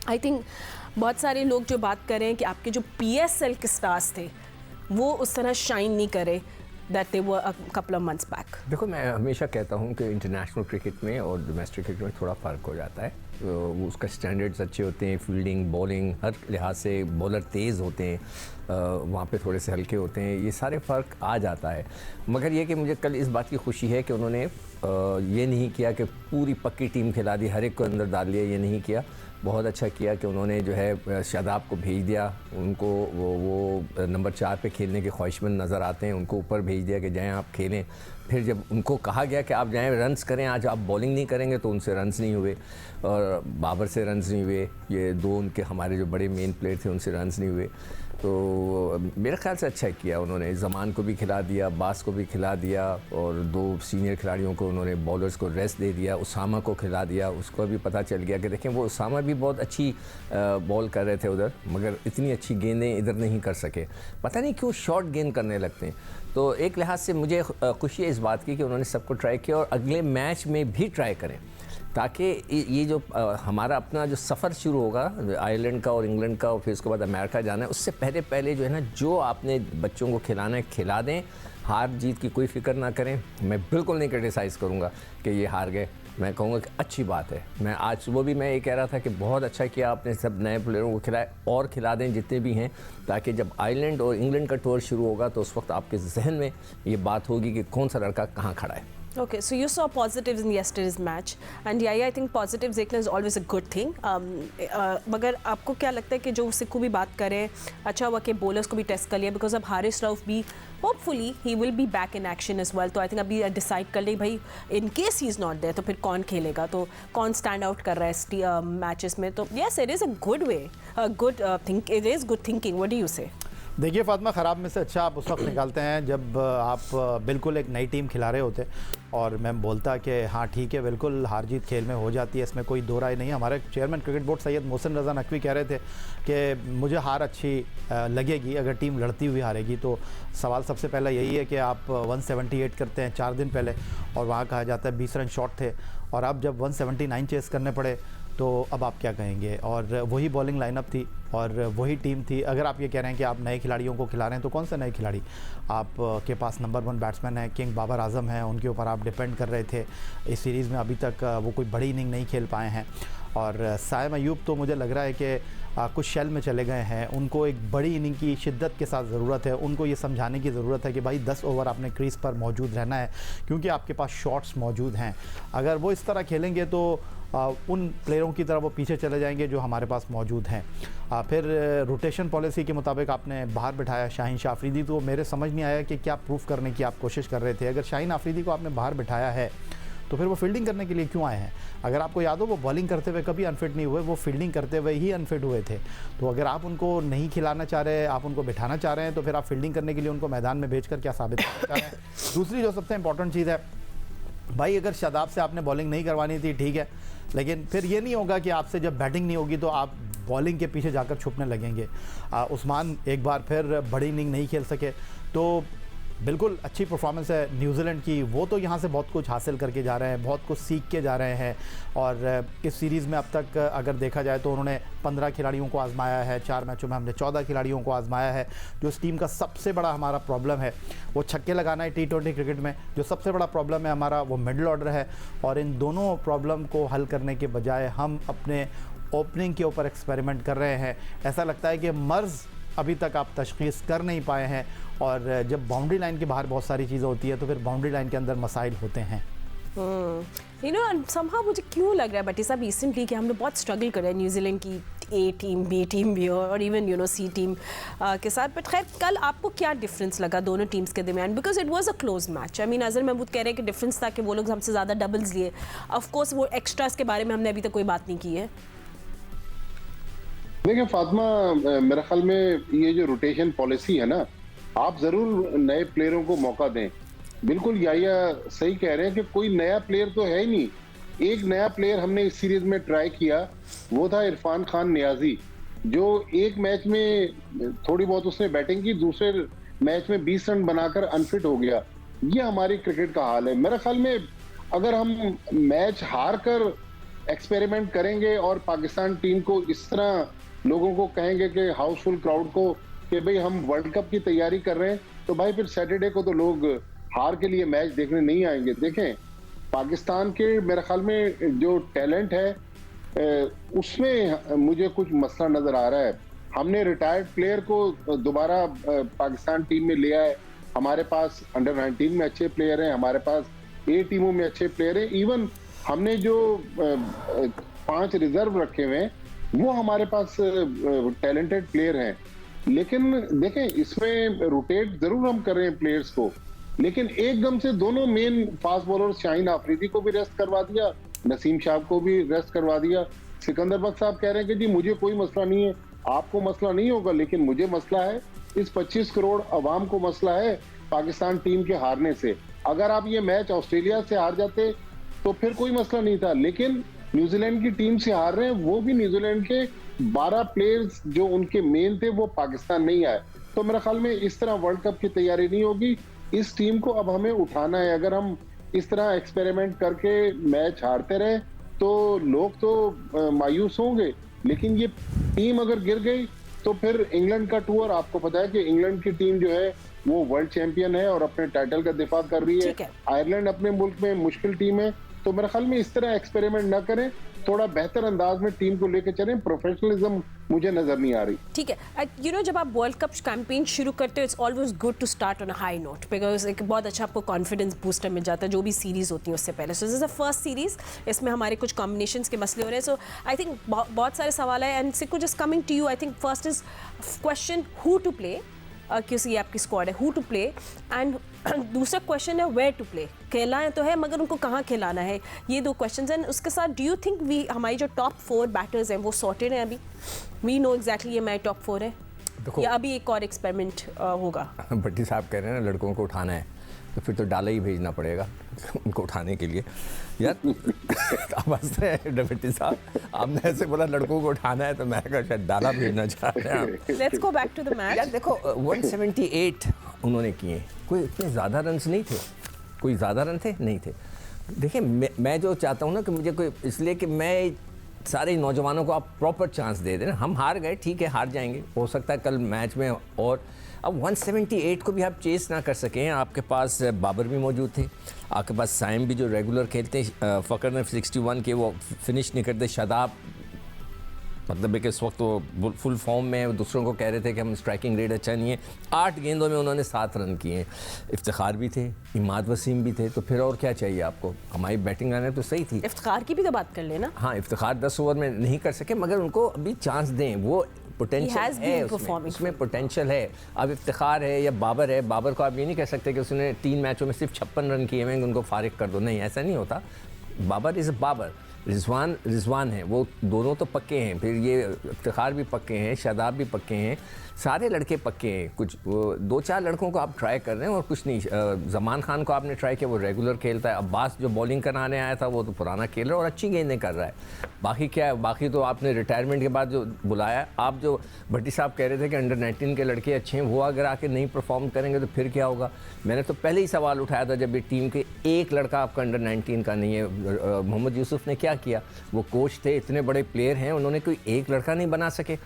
I think बहुत सारे लोग जो बात कर रहे हैं कि आपके जो PSL के स्टार्स थे वो उस तरह शाइन नहीं करे that they were a couple of months back. देखो, मैं हमेशा कहता हूँ कि इंटरनेशनल क्रिकेट में और डोमेस्टिक क्रिकेट में थोड़ा फ़र्क हो जाता है। वो उसका स्टैंडर्ड्स अच्छे होते हैं, फील्डिंग, बॉलिंग, हर लिहाज से बॉलर तेज़ होते हैं, वहाँ पे थोड़े से हल्के होते हैं, ये सारे फ़र्क आ जाता है। मगर ये कि मुझे कल इस बात की खुशी है कि उन्होंने ये नहीं किया कि पूरी पक्की टीम खिला दी, हर एक को अंदर डाल लिया, ये नहीं किया। बहुत अच्छा किया कि उन्होंने जो है शादाब को भेज दिया, उनको वो नंबर 4 पे खेलने के ख्वाहिशमंद नज़र आते हैं, उनको ऊपर भेज दिया कि जाएँ आप खेलें। फिर जब उनको कहा गया कि आप जाएँ रन्स करें, आज आप बॉलिंग नहीं करेंगे, तो उनसे रन्स नहीं हुए और बाबर से रन्स नहीं हुए, ये दो उनके हमारे जो बड़े मेन प्लेयर थे उनसे रन्स नहीं हुए। तो मेरे ख्याल से अच्छा किया उन्होंने, ज़मान को भी खिला दिया, बास को भी खिला दिया और दो सीनियर खिलाड़ियों को उन्होंने बॉलर्स को रेस्ट दे दिया, उसामा को खिला दिया। उसको भी पता चल गया कि देखें वो उसामा भी बहुत अच्छी बॉल कर रहे थे उधर, मगर इतनी अच्छी गेंदें इधर नहीं कर सके, पता नहीं क्यों शॉर्ट गेंद करने लगते हैं। तो एक लिहाज से मुझे खुशी है इस बात की कि उन्होंने सबको ट्राई किया और अगले मैच में भी ट्राई करें, ताकि ये जो हमारा अपना जो सफ़र शुरू होगा आयरलैंड का और इंग्लैंड का और फिर उसके बाद अमेरिका जाना है, उससे पहले जो है ना, जो आपने बच्चों को खिलाना है खिला दें, हार जीत की कोई फ़िक्र ना करें। मैं बिल्कुल नहीं क्रिटिसाइज़ करूँगा कि ये हार गए, मैं कहूँगा कि अच्छी बात है। मैं आज सुबह भी मैं ये कह रहा था कि बहुत अच्छा किया आपने, सब नए प्लेयरों को खिलाए और खिला दें जितने भी हैं, ताकि जब आयरलैंड और इंग्लैंड का टूर शुरू होगा तो उस वक्त आपके जहन में ये बात होगी कि कौन सा लड़का कहाँ खड़ा है। Okay, so you saw positives in yesterday's match, and yeah, I think positives देखना is always a good thing. मगर आपको क्या लगता है कि जो सिक्कू भी बात करें, अच्छा हुआ कि बॉलर्स को भी टेस्ट कर लिया, बिकॉज अब हारिस रऊफ भी hopefully he will be back in action as well. तो आई थिंक अभी डिसाइड कर ले भाई, in case he is not there तो फिर कौन खेलेगा, तो कौन स्टैंड आउट कर रहा है इस मैचेस में। तो yes, it is a good way, good think, it is good thinking. What do you से? देखिए फातिमा, ख़राब में से अच्छा आप उस वक्त निकालते हैं जब आप बिल्कुल एक नई टीम खिला रहे होते, और मैं बोलता कि हाँ ठीक है, बिल्कुल हार जीत खेल में हो जाती है, इसमें कोई दो राय नहीं है। हमारे chairman cricket board Syed Mohsin Raza Naqvi कह रहे थे कि मुझे हार अच्छी लगेगी अगर टीम लड़ती हुई हारेगी। तो सवाल सबसे पहला यही है कि आप 178 करते हैं 4 दिन पहले, और वहाँ कहा जाता है 20 रन शॉर्ट थे, और अब जब 179 चेस करने पड़े तो अब आप क्या कहेंगे। और वही बॉलिंग लाइनअप थी और वही टीम थी। अगर आप ये कह रहे हैं कि आप नए खिलाड़ियों को खिला रहे हैं, तो कौन से नए खिलाड़ी? आप के पास नंबर 1 बैट्समैन है किंग बाबर आजम है, उनके ऊपर आप डिपेंड कर रहे थे। इस सीरीज़ में अभी तक वो कोई बड़ी इनिंग नहीं खेल पाए हैं। और साइम अयूब तो मुझे लग रहा है कि कुछ शेल में चले गए हैं, उनको एक बड़ी इनिंग की शिद्दत के साथ ज़रूरत है। उनको ये समझाने की ज़रूरत है कि भाई 10 ओवर आपने क्रीज़ पर मौजूद रहना है, क्योंकि आपके पास शॉट्स मौजूद हैं। अगर वो इस तरह खेलेंगे तो उन प्लेयरों की तरफ वो पीछे चले जाएंगे जो हमारे पास मौजूद हैं। फिर रोटेशन पॉलिसी के मुताबिक आपने बाहर बिठाया शाहीन शाह अफरीदी, तो मेरे समझ नहीं आया कि क्या प्रूफ करने की आप कोशिश कर रहे थे। अगर शाहीन अफरीदी को आपने बाहर बिठाया है तो फिर वो फील्डिंग करने के लिए क्यों आए हैं? अगर आपको याद हो, वो बॉलिंग करते हुए कभी अनफिट नहीं हुए, वो फील्डिंग करते हुए ही अनफिट हुए थे। तो अगर आप उनको नहीं खिलाना चाह रहे हैं, आप उनको बिठाना चाह रहे हैं, तो फिर आप फील्डिंग करने के लिए उनको मैदान में भेजकर क्या साबित करना चाह रहे हैं? दूसरी जो सबसे इंपॉर्टेंट चीज़ है भाई, अगर शादाब से आपने बॉलिंग नहीं करवानी थी ठीक है, लेकिन फिर ये नहीं होगा कि आपसे जब बैटिंग नहीं होगी तो आप बॉलिंग के पीछे जाकर छुपने लगेंगे। उस्मान एक बार फिर बड़ी इनिंग नहीं खेल सके, तो बिल्कुल अच्छी परफॉर्मेंस है न्यूजीलैंड की। वो तो यहाँ से बहुत कुछ हासिल करके जा रहे हैं, बहुत कुछ सीख के जा रहे हैं। और इस सीरीज़ में अब तक अगर देखा जाए तो उन्होंने 15 खिलाड़ियों को आजमाया है, 4 मैचों में हमने 14 खिलाड़ियों को आजमाया है। जो इस टीम का सबसे बड़ा हमारा प्रॉब्लम है वो छक्के लगाना है। T20 क्रिकेट में जो सबसे बड़ा प्रॉब्लम है हमारा वो मिडल ऑर्डर है, और इन दोनों प्रॉब्लम को हल करने के बजाय हम अपने ओपनिंग के ऊपर एक्सपेरिमेंट कर रहे हैं। ऐसा लगता है कि मर्ज़ अभी तक आप तशख़ीस कर नहीं पाए हैं, और जब बाउंड्री लाइन के बाहर बहुत सारी चीज़ें होती है तो फिर बाउंड्री लाइन के अंदर मसाइल होते हैं। यू नो, समहाउ मुझे क्यों लग रहा है बटी साहब रिसेंटली कि हम लोग बहुत स्ट्रगल कर रहे हैं न्यूजीलैंड की ए टीम, बी टीम भी और even you know C team के साथ। बट खैर, कल आपको क्या डिफरेंस लगा दोनों टीम्स के दरमियान? Because it was a close match. I mean Azhar Mahmood कह रहे हैं कि डिफरेंस था कि वो लोग हमसे ज़्यादा डबल्स लिए। ऑफ कोर्स वो एक्स्ट्रास के बारे में हमने अभी तक कोई बात नहीं की है। देखिए फातिमा, मेरे ख्याल में ये जो रोटेशन पॉलिसी है ना, आप जरूर नए प्लेयरों को मौका दें। बिल्कुल याया सही कह रहे हैं कि कोई नया प्लेयर तो है ही नहीं। एक नया प्लेयर हमने इस सीरीज में ट्राई किया, वो था इरफान खान नियाजी, जो एक मैच में थोड़ी बहुत उसने बैटिंग की, दूसरे मैच में 20 रन बनाकर अनफिट हो गया। ये हमारी क्रिकेट का हाल है। मेरे ख्याल में अगर हम मैच हार कर एक्सपेरिमेंट करेंगे और पाकिस्तान टीम को इस तरह लोगों को कहेंगे कि हाउसफुल क्राउड को कि भाई हम वर्ल्ड कप की तैयारी कर रहे हैं, तो भाई फिर सैटरडे को तो लोग हार के लिए मैच देखने नहीं आएंगे। देखें, पाकिस्तान के मेरे ख्याल में जो टैलेंट है उसमें मुझे कुछ मसला नजर आ रहा है। हमने रिटायर्ड प्लेयर को दोबारा पाकिस्तान टीम में लिया है। हमारे पास अंडर 19 में अच्छे प्लेयर हैं, हमारे पास ए टीमों में अच्छे प्लेयर हैं। इवन हमने जो 5 रिजर्व रखे हुए हैं वो हमारे पास टैलेंटेड प्लेयर हैं। लेकिन देखें, इसमें रोटेट जरूर हम कर रहे हैं प्लेयर्स को, लेकिन एकदम से दोनों main fast bowler Shaheen Afridi को भी रेस्ट करवा दिया, नसीम शाह को भी रेस्ट करवा दिया। सिकंदर बख्श साहब कह रहे हैं कि जी मुझे कोई मसला नहीं है, आपको मसला नहीं होगा, लेकिन मुझे मसला है, इस 25 करोड़ अवाम को मसला है पाकिस्तान टीम के हारने से। अगर आप ये मैच ऑस्ट्रेलिया से हार जाते तो फिर कोई मसला नहीं था, लेकिन न्यूजीलैंड की टीम से हार रहे हैं, वो भी न्यूजीलैंड के 12 प्लेयर्स जो उनके मेन थे वो पाकिस्तान नहीं आए। तो मेरे ख्याल में इस तरह वर्ल्ड कप की तैयारी नहीं होगी। इस टीम को अब हमें उठाना है। अगर हम इस तरह एक्सपेरिमेंट करके मैच हारते रहे तो लोग तो मायूस होंगे, लेकिन ये टीम अगर गिर गई तो फिर इंग्लैंड का टूर, आपको पता है कि इंग्लैंड की टीम जो है वो वर्ल्ड चैंपियन है और अपने टाइटल का दिफा कर रही है। आयरलैंड अपने मुल्क में मुश्किल टीम है। तो मेरे ख्याल में इस तरह एक्सपेरिमेंट ना करें, थोड़ा बेहतर अंदाज में टीम को लेकर चलें। प्रोफेशनलिज्म मुझे नजर नहीं आ रही। ठीक है, जब आप वर्ल्ड कप कैंपेन शुरू करते हो, it's always good to start on a high note, because एक बहुत अच्छा आपको कॉन्फिडेंस बूस्टर मिल जाता है जो भी सीरीज होती है उससे पहले। So this is the first series, इसमें हमारे कुछ कॉम्बिनेशंस के मसले हो रहे हैं। सो आई थिंक बहुत सारे सवाल है, and Sikku just coming to you, I think first is question who to play, क्योंकि ये आपकी स्क्वाड है, हु टू प्ले, एंड दूसरा क्वेश्चन है वेयर टू प्ले। खेलना तो है मगर उनको कहाँ खिलाना है, ये 2 क्वेश्चंस हैं। उसके साथ डू यू थिंक हमारी जो टॉप 4 बैटर्स हैं वो सॉर्टेड हैं अभी? वी नो एग्जैक्टली ये मैं टॉप 4 है या अभी एक और एक्सपेरिमेंट होगा? भट्टी साहब कह रहे हैं ना लड़कों को उठाना है, तो फिर तो डाला ही भेजना पड़ेगा उनको उठाने के लिए। यार आप हंस रहे हैं भट्टी साहब, आपने ऐसे बोला लड़कों को उठाना है तो मैं कहा शायद डाला भेजना चाह रहे हैं। Let's go back to the match. यार देखो 178 उन्होंने किए, कोई इतने ज़्यादा रन्स नहीं थे, कोई ज़्यादा रन थे नहीं थे। देखिए मैं जो चाहता हूँ ना कि मुझे कोई, इसलिए कि मैं सारे नौजवानों को आप प्रॉपर चांस दे दें। हम हार गए, ठीक है, हार जाएंगे, हो सकता है कल मैच में। और अब 178 को भी आप चेस ना कर सकें। आपके पास बाबर भी मौजूद थे, आपके पास साइम भी जो रेगुलर खेलते हैं, फ़कर ने 61 के वो फिनिश नहीं करते, शादाब मतलब है कि इस वक्त वो फुल फॉर्म में, दूसरों को कह रहे थे कि हम स्ट्राइकिंग रेट अच्छा नहीं है। 8 गेंदों में उन्होंने 7 रन किए। इफ्तिखार भी थे, इमाद वसीम भी थे, तो फिर और क्या चाहिए आपको? हमारी बैटिंग लाने तो सही थी। इफ्तिखार की भी तो बात कर लेना। हाँ, इफ्तिखार 10 ओवर में नहीं कर सके, मगर उनको अभी चांस दें, वो पोटेंशियल है उसमें पोटेंशियल है। अब इफ्तिखार है या बाबर है, बाबर को आप ये नहीं कह सकते कि उसने 3 मैचों में सिर्फ 56 रन किए हैं, उनको फारिग कर दो, नहीं, ऐसा नहीं होता। बाबर इज़ बाबर, रिजवान है, वो दोनों तो पक्के हैं, फिर ये इफ्तिखार भी पक्के हैं, शादाब भी पक्के हैं, सारे लड़के पक्के हैं। कुछ 2-4 लड़कों को आप ट्राई कर रहे हैं और कुछ नहीं। ज़मान खान को आपने ट्राई किया, वो रेगुलर खेलता है। अब्बास जो बॉलिंग कराने आया था वो तो पुराना खेल रहा है और अच्छी गेंदें कर रहा है। बाकी क्या है, बाकी तो आपने रिटायरमेंट के बाद जो बुलाया, आप जो भट्टी साहब कह रहे थे कि अंडर 19 के लड़के अच्छे हैं, वो अगर आके नहीं परफॉर्म करेंगे तो फिर क्या होगा? मैंने तो पहले ही सवाल उठाया था जब ये टीम के एक लड़का आपका अंडर 19 का नहीं है। मोहम्मद यूसुफ ने क्या किया? वो कोच थे, इतने बड़े प्लेयर हैं, उन्होंने कोई एक लड़का नहीं बना सके,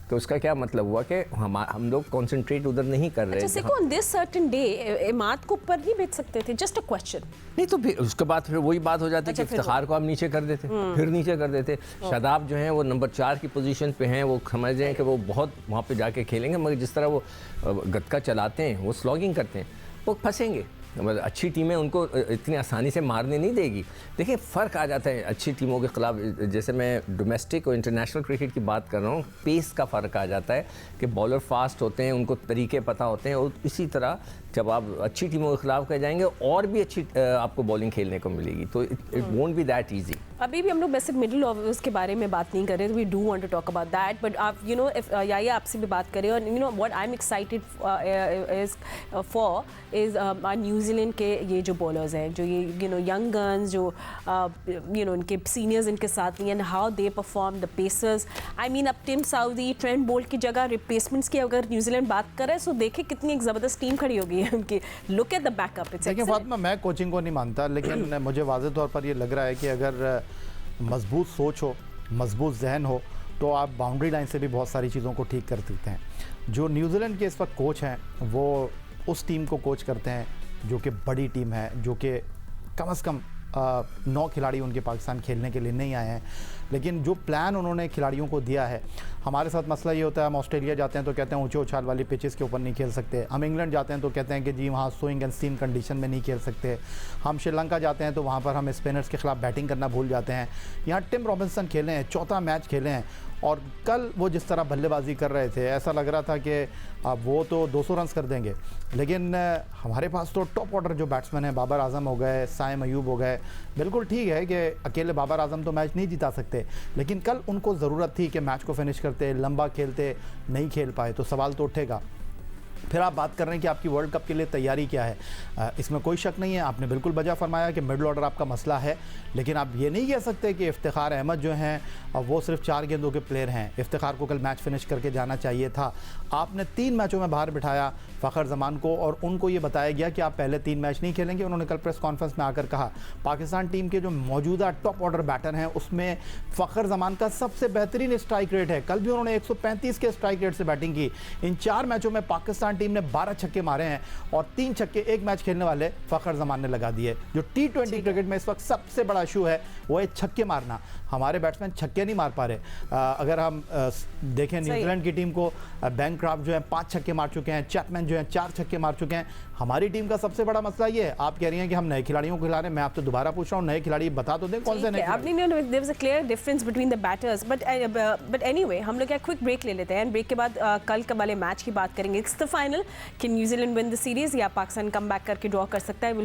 तो उसका क्या मतलब हुआ कि हम लोग कंसंट्रेट उधर नहीं कर रहे। अच्छा, on this certain day Imad को ऊपर नहीं भेज सकते थे? Just a question. नहीं तो फिर उसके बाद फिर वही बात हो जाती है कि इफ्तिखार को आप नीचे कर देते, फिर नीचे कर देते। शादाब जो हैं वो नंबर 4 की पोजीशन पे हैं, वो समझ रहे हैं कि वो बहुत वहाँ पे जाके खेलेंगे, मगर जिस तरह वो गत्का चलाते हैं, वो स्लॉगिंग करते हैं, वो फंसेंगे। मतलब अच्छी टीमें उनको इतनी आसानी से मारने नहीं देगी। देखिए फ़र्क आ जाता है अच्छी टीमों के ख़िलाफ़। जैसे मैं डोमेस्टिक और इंटरनेशनल क्रिकेट की बात कर रहा हूँ, पेस का फ़र्क आ जाता है कि बॉलर फास्ट होते हैं, उनको तरीके पता होते हैं, और इसी तरह जब आप अच्छी टीमों के खिलाफ कर जाएंगे और भी अच्छी आपको बॉलिंग खेलने को मिलेगी, तो it won't be that easy. अभी भी हम लोग वैसे मिडिल ओवर्स के बारे में बात नहीं कर रहे, we do want to talk about that, but आप यू नो इफ या आपसे भी बात करें, और you know what I am excited is for is New Zealand के ये जो बॉलर्स हैं, जो ये यू नो यंग गन्स, जो यू नो इनके सीनियर्स इनके साथ नहीं, and how they perform, the pacers. I mean अब टिम साउदी, ट्रेंट बोल्ट की जगह रिप्लेसमेंट्स की अगर न्यूजीलैंड बात करे, सो देखे कितनी एक ज़बरदस्त टीम खड़ी होगी है उनकी। Look at the backup. देखिए फातिमा, मैं कोचिंग को नहीं मानता, लेकिन मुझे वाज़ेह तौर पर ये लग रहा है कि अगर मजबूत सोच हो, मजबूत जहन हो, तो आप बाउंड्री लाइन से भी बहुत सारी चीज़ों को ठीक कर सकते हैं। जो न्यूजीलैंड के इस वक्त कोच हैं वो उस टीम को कोच करते हैं जो कि बड़ी टीम है, जो कि कम से कम 9 खिलाड़ी उनके पाकिस्तान खेलने के लिए नहीं आए हैं, लेकिन जो प्लान उन्होंने खिलाड़ियों को दिया है, हमारे साथ मसला ये होता है, हम ऑस्ट्रेलिया जाते हैं तो कहते हैं ऊंचे उछाल वाली पिचेस के ऊपर नहीं खेल सकते, हम इंग्लैंड जाते हैं तो कहते हैं कि जी वहाँ स्विंग एंड स्टीम कंडीशन में नहीं खेल सकते, हम श्रीलंका जाते हैं तो वहाँ पर हम स्पिनर्स के खिलाफ बैटिंग करना भूल जाते हैं। यहाँ टिम रॉबिन्सन खेले हैं, चौथा मैच खेले हैं, और कल वो जिस तरह बल्लेबाजी कर रहे थे ऐसा लग रहा था कि वो तो 200 रन कर देंगे, लेकिन हमारे पास तो टॉप ऑर्डर जो बैट्समैन हैं, बाबर आजम हो गए, साइम अयूब हो गए, बिल्कुल ठीक है कि अकेले बाबर आजम तो मैच नहीं जिता सकते, लेकिन कल उनको ज़रूरत थी कि मैच को फिनिश करते, लंबा खेलते, नहीं खेल पाए, तो सवाल तो उठेगा। फिर आप बात कर रहे हैं कि आपकी वर्ल्ड कप के लिए तैयारी क्या है, इसमें कोई शक नहीं है, आपने बिल्कुल बजा फरमाया कि मिडल ऑर्डर आपका मसला है, लेकिन आप ये नहीं कह सकते कि इफ्तिखार अहमद जो हैं वो सिर्फ 4 गेंदों के प्लेयर हैं। इफ्तिखार को कल मैच फिनिश करके जाना चाहिए था। आपने 3 मैचों में बाहर बिठाया फ़खर जमान को, और उनको ये बताया गया कि आप पहले 3 मैच नहीं खेलेंगे। उन्होंने कल प्रेस कॉन्फ्रेंस में आकर कहा पाकिस्तान टीम के जो मौजूदा टॉप ऑर्डर बैटर हैं उसमें फ़खर जमान का सबसे बेहतरीन स्ट्राइक रेट है। कल भी उन्होंने 135 के स्ट्राइक रेट से बैटिंग की। इन 4 मैचों में पाकिस्तान टीम ने 12 छक्के मारे हैं, और 3 छक्के एक मैच खेलने वाले फ़खर जमान ने लगा दिए। जो T20 क्रिकेट में इस वक्त सबसे बड़ा इशू है वो है छक्के मारना। हमारे बैट्समैन छक्के नहीं मार पा रहे। अगर हम देखें न्यूजीलैंड की टीम को, बैनक्राफ्ट जो है 5 छक्के मार चुके हैं, चैपमैन जो है 4 छक्के मार चुके हैं। हमारी टीम का सबसे बड़ा मसला ये है। आप कह रही हैं कि हम नए खिलाड़ियों को खिला रहे हैं, मैं आपसे दोबारा पूछ रहा हूँ, नए खिलाड़ी बता तो दें कौन से नए खिलाड़ी? There was a clear difference between the batters, but anyway हम लोग एक क्विक ब्रेक ले लेते हैं। ब्रेक के बाद कल वाले मैच की बात करेंगे। इट्स द फाइनल, कि न्यूजीलैंड विन द सीरीज या पाकिस्तान कम बैक करके ड्रॉ कर सकता है।